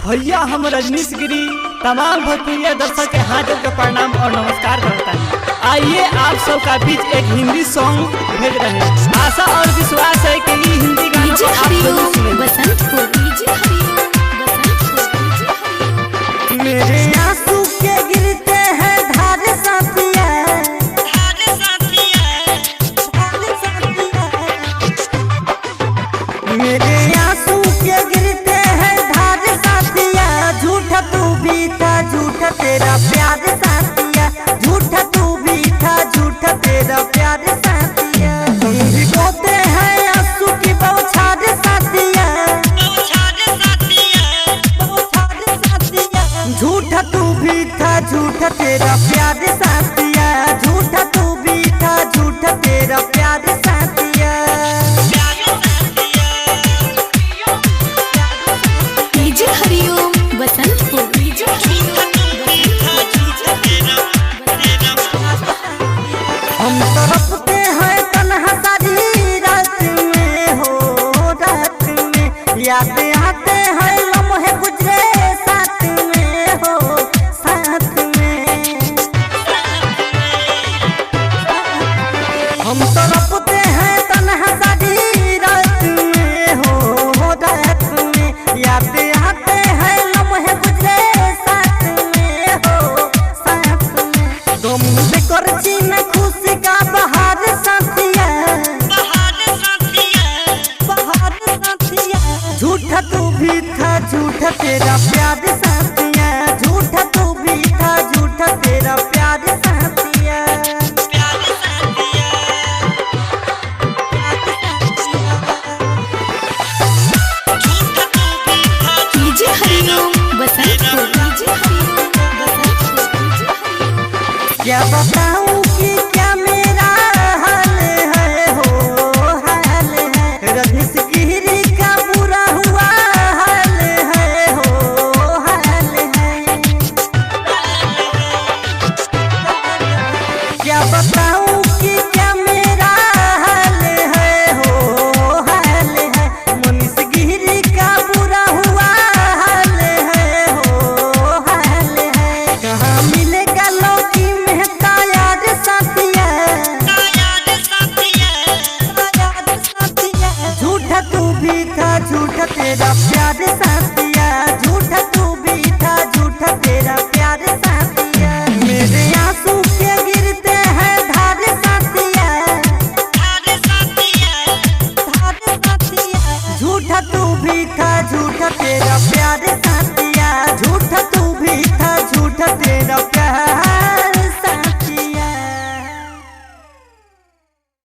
भैया हम रजनीश गिरी तमाम भोजपुरिया दर्शक के हाथ जोड़ के प्रणाम और नमस्कार करता है। आइए आप सबका बीच एक हिंदी सॉन्ग भेज रहे हैं। आशा और विश्वास है कि ये हिंदी गाना को आप जरूर सुनेंगे। मेरे आंसू के गिरते हैं धार साथिया, मेरे आंसू के गिरते हैं धार साथिया। झूठा तू भी था झूठा तेरा प्यार साथिया, झूठा तू भी था झूठा तेरा प्यार साथिया। तुम भी रोते हैं आंसू की बौछार साथिया, झूठा तू भी था झूठा तेरा प्यार साथिया, झूठा तू भी था झूठा तेरा प्यार साथिया। डीजे हरिओम बसंतपुर, डीजे हम तरफते हैं तन्हा सारी रात में हो, रात में याद आते हैं लम्हे गुजरे साथ में हो, साथ में। हम तरफते हैं तन्हा सारी रात में हो, रात में याद आते हैं लम्हे गुजरे साथ में हो, साथ में। तुम बेकर छीन खुशी का बहार साथिया, बहार साथिया। झूठा तू भी था झूठा तेरा प्यार साथिया, झूठा तू भी था झूठा तेरा प्यार साथिया। डीजे हरिओम बसंतपुर, डीजे हरिओम बसंतपुर। क्या बता